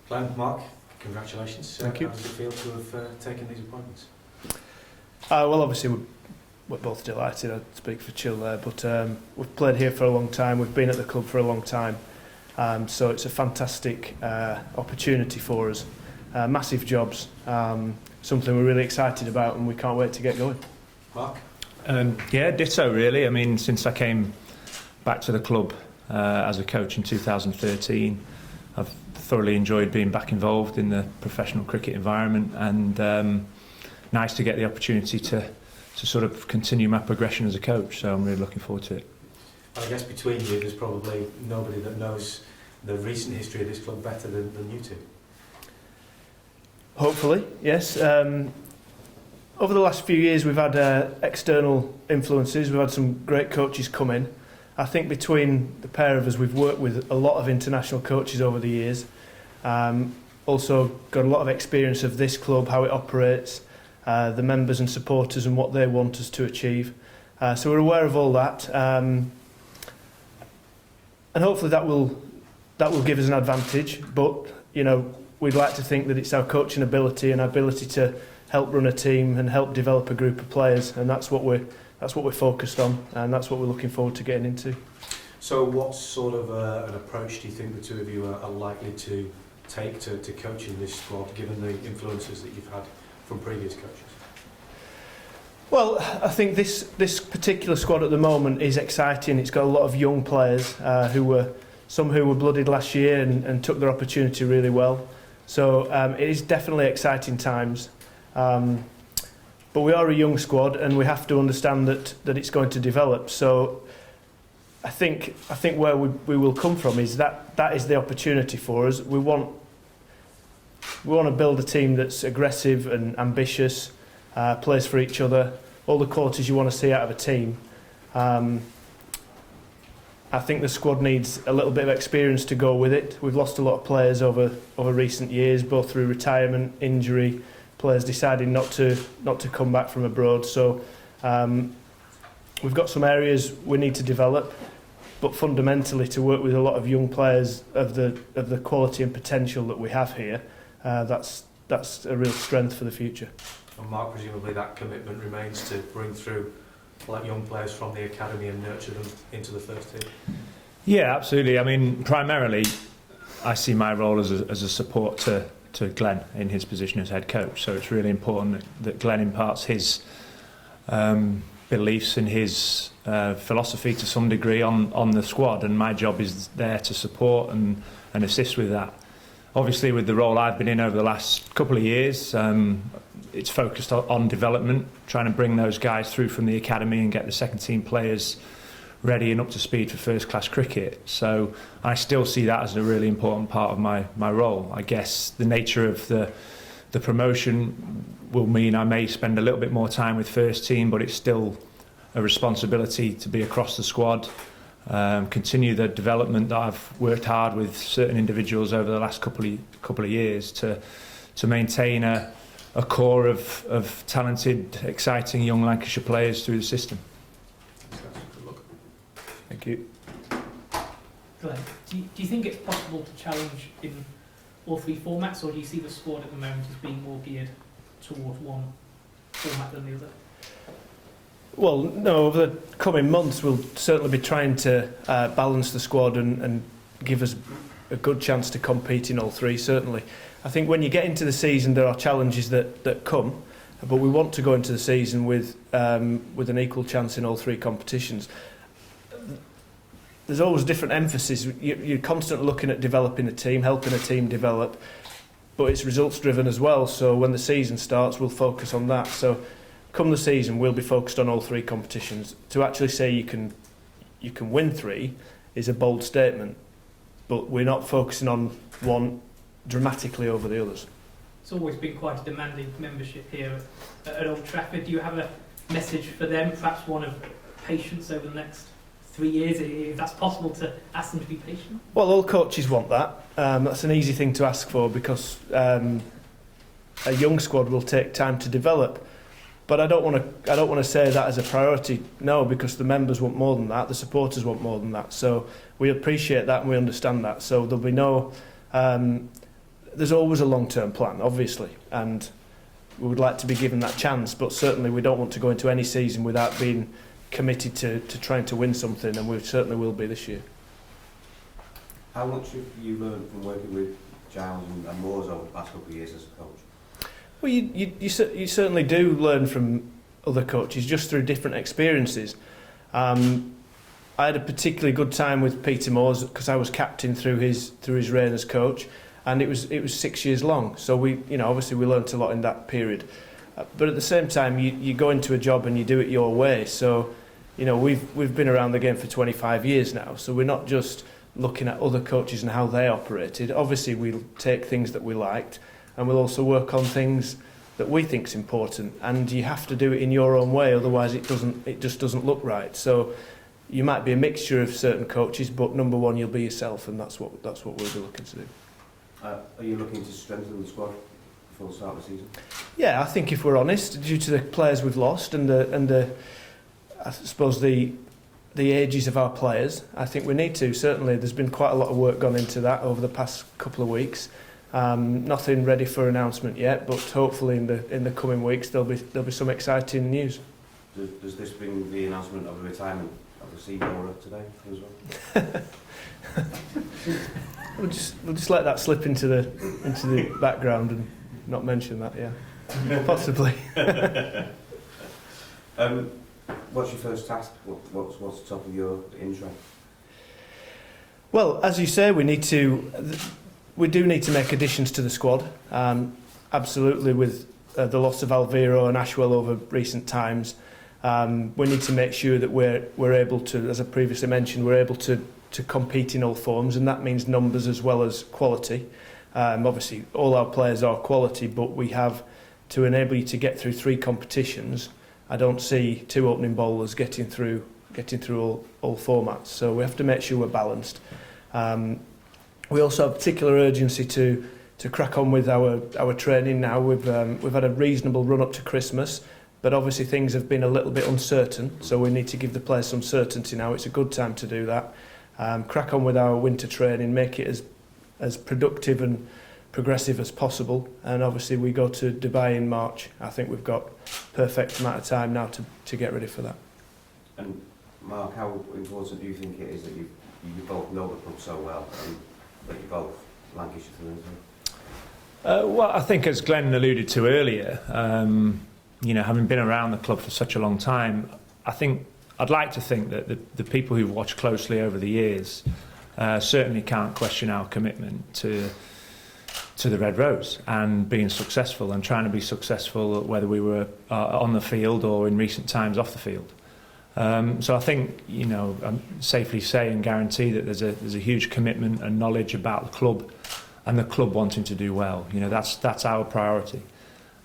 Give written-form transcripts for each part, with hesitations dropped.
Glen, Mark, congratulations. Thank you. How does it feel to have taken these appointments? Well, obviously we're both delighted. I speak for Chill there, but we've played here for a long time. We've been at the club for a long time, so it's a fantastic opportunity for us. Massive jobs, something we're really excited about, and we can't wait to get going. Mark? Yeah, ditto really. I mean, since I came back to the club as a coach in 2013, I've thoroughly enjoyed being back involved in the professional cricket environment, and nice to get the opportunity to sort of continue my progression as a coach, so I'm really looking forward to it. I guess between you there's probably nobody that knows the recent history of this club better than you two. Hopefully, yes. Over the last few years we've had external influences. We've had some great coaches come in. I think between the pair of us we've worked with a lot of international coaches over the years. Also got a lot of experience of this club, how it operates, the members and supporters and what they want us to achieve. So we're aware of all that, and hopefully that will give us an advantage. But you know, we'd like to think that it's our coaching ability and our ability to help run a team and help develop a group of players, and that's what we're focused on, and that's what we're looking forward to getting into. So what sort of an approach do you think the two of you are likely to take to coaching this squad, given the influences that you've had from previous coaches? Well, I think this particular squad at the moment is exciting. It's got a lot of young players who were blooded last year and took their opportunity really well. So it is definitely exciting times. But we are a young squad, and we have to understand that it's going to develop. So I think where we will come from is that is the opportunity for us. We want to build a team that's aggressive and ambitious, plays for each other, all the qualities you want to see out of a team. I think the squad needs a little bit of experience to go with it. We've lost a lot of players over recent years, both through retirement, injury, players deciding not to come back from abroad. So we've got some areas we need to develop, but fundamentally to work with a lot of young players of the quality and potential that we have here, that's a real strength for the future. And Mark, presumably that commitment remains to bring through like young players from the academy and nurture them into the first team. Yeah, absolutely. I mean, primarily I see my role as a support to Glen in his position as head coach. So it's really important that Glen imparts his beliefs and his philosophy to some degree on the squad, and my job is there to support and assist with that. Obviously, with the role I've been in over the last couple of years, it's focused on development, trying to bring those guys through from the academy and get the second team players ready and up to speed for first class cricket. So I still see that as a really important part of my role. I guess the nature of the promotion will mean I may spend a little bit more time with first team, but it's still a responsibility to be across the squad, continue the development that I've worked hard with certain individuals over the last couple of years to maintain a core of talented, exciting young Lancashire players through the system. Thank you. Glen, do you think it's possible to challenge in all three formats, or do you see the squad at the moment as being more geared towards one format than the other? Well, no, over the coming months we'll certainly be trying to balance the squad and give us a good chance to compete in all three, certainly. I think when you get into the season there are challenges that come, but we want to go into the season with an equal chance in all three competitions. There's always different emphasis. You're constantly looking at developing a team, helping a team develop, but it's results driven as well. So when the season starts, we'll focus on that. So come the season, we'll be focused on all three competitions. To actually say you can win three is a bold statement, but we're not focusing on one dramatically over the others. It's always been quite a demanding membership here at Old Trafford. Do you have a message for them, perhaps one of patience over the next 3 years, if that's possible, to ask them to be patient? Well, all coaches want that. That's an easy thing to ask for because a young squad will take time to develop. But I don't want to say that as a priority. No, because the members want more than that. The supporters want more than that. So we appreciate that and we understand that. So there'll be no there's always a long-term plan, obviously, and we would like to be given that chance, but certainly we don't want to go into any season without being committed to trying to win something, and we certainly will be this year. How much have you learned from working with Giles and Moores over the past couple of years as a coach? Well, you certainly do learn from other coaches just through different experiences. I had a particularly good time with Peter Moores because I was captain through his reign as coach, and it was 6 years long. So we, obviously we learnt a lot in that period. But at the same time, you go into a job and you do it your way. So, we've been around the game for 25 years now. So we're not just looking at other coaches and how they operated. Obviously, we'll take things that we liked, and we'll also work on things that we think's important. And you have to do it in your own way, otherwise it just doesn't look right. So you might be a mixture of certain coaches, but number one, you'll be yourself, and that's what we'll be looking to do. Are you looking to strengthen the squad before the start of the season? Yeah, I think if we're honest, due to the players we've lost and the I suppose the ages of our players, I think we need to. Certainly, there's been quite a lot of work gone into that over the past couple of weeks. Nothing ready for announcement yet, but hopefully in the coming weeks there'll be some exciting news. Does this bring the announcement of the retirement of the Seaborer today as well? We'll just let that slip into the background and not mention that. Yeah, possibly. What's your first task? What's the top of your intro? Well, as you say, we do need to make additions to the squad. Absolutely, with the loss of Alviro and Ashwell over recent times, we need to make sure that we're able to, as I previously mentioned, we're able to compete in all forms, and that means numbers as well as quality. Obviously, all our players are quality, but we have to enable you to get through 3 competitions. I don't see 2 opening bowlers getting through all formats, so we have to make sure we're balanced. We also have particular urgency to crack on with our training now. We've had a reasonable run up to Christmas, but obviously things have been a little bit uncertain, so we need to give the players some certainty now. It's a good time to do that. Crack on with our winter training, make it as productive and progressive as possible, and obviously we go to Dubai in March. I think we've got perfect amount of time now to get ready for that. And Mark, how important do you think it is that you both know the club so well and that you're both Lancashire fans? Well, I think as Glen alluded to earlier, having been around the club for such a long time, I'd like to think that the people who've watched closely over the years certainly can't question our commitment to the Red Rose and being successful and trying to be successful whether we were on the field or in recent times off the field. So I think, I'm safely say and guarantee that there's a huge commitment and knowledge about the club and the club wanting to do well. That's our priority.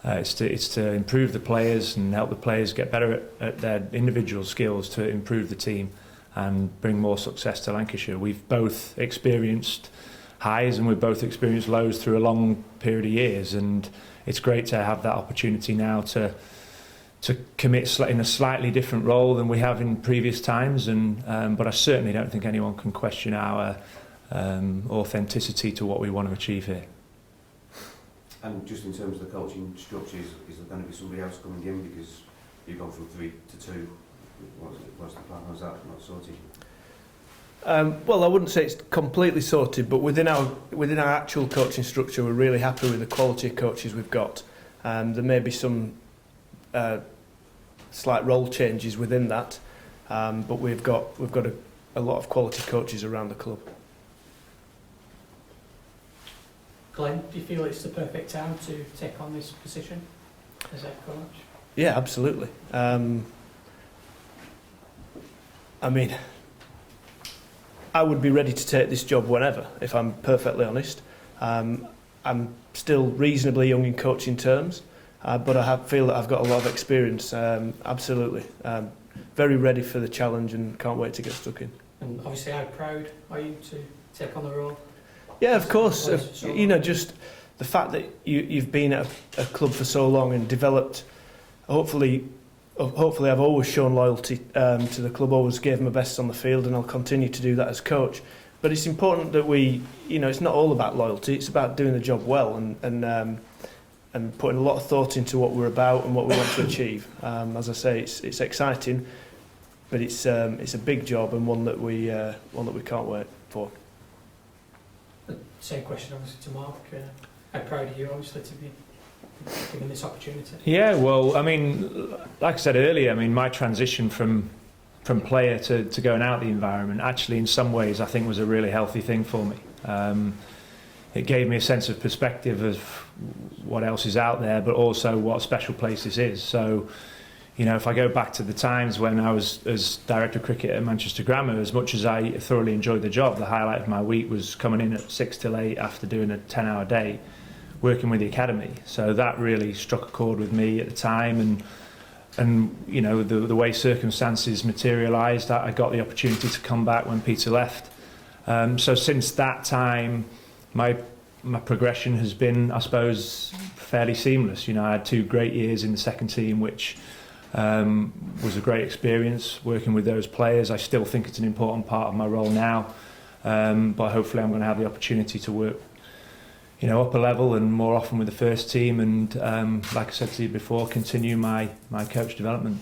It's to improve the players and help the players get better at their individual skills to improve the team and bring more success to Lancashire. We've both experienced highs and we've both experienced lows through a long period of years, and it's great to have that opportunity now to commit in a slightly different role than we have in previous times, but I certainly don't think anyone can question our authenticity to what we want to achieve here. And just in terms of the coaching structures, is there going to be somebody else coming in because you've gone from 3 to 2? What's the plan? How's that not sorted? Well, I wouldn't say it's completely sorted, but within our actual coaching structure, we're really happy with the quality of coaches we've got. There may be some slight role changes within that, but we've got a lot of quality coaches around the club. Glen, do you feel it's the perfect time to take on this position as head coach? Yeah, absolutely. I would be ready to take this job whenever, if I'm perfectly honest. I'm still reasonably young in coaching terms, but I feel that I've got a lot of experience. Absolutely. Very ready for the challenge and can't wait to get stuck in. And obviously, how proud are you to take on the role? Yeah, of course. Just the fact that you've been at a club for so long and developed, hopefully I've always shown loyalty to the club, always gave my best on the field, and I'll continue to do that as coach. but it's important that we, it's not all about loyalty. It's about doing the job well and putting a lot of thought into what we're about and what we want to achieve. As I say, it's exciting, but it's a big job and one that we can't wait for. Same question, obviously, to Mark. How proud are you, obviously, to be given this opportunity? Yeah, well, I mean, like I said earlier, I mean, my transition from player to going out the environment actually in some ways I think was a really healthy thing for me. It gave me a sense of perspective of what else is out there, but also what a special place this is. So, if I go back to the times when I was as director of cricket at Manchester Grammar, as much as I thoroughly enjoyed the job, the highlight of my week was coming in at 6 till 8 after doing a 10-hour day, working with the academy. So that really struck a chord with me at the time, and the way circumstances materialised, I got the opportunity to come back when Peter left. So since that time, my progression has been, I suppose, fairly seamless. I had 2 great years in the second team, which was a great experience working with those players. I still think it's an important part of my role now, but hopefully I'm going to have the opportunity to work upper level and more often with the first team, and like I said to you before, continue my coach development.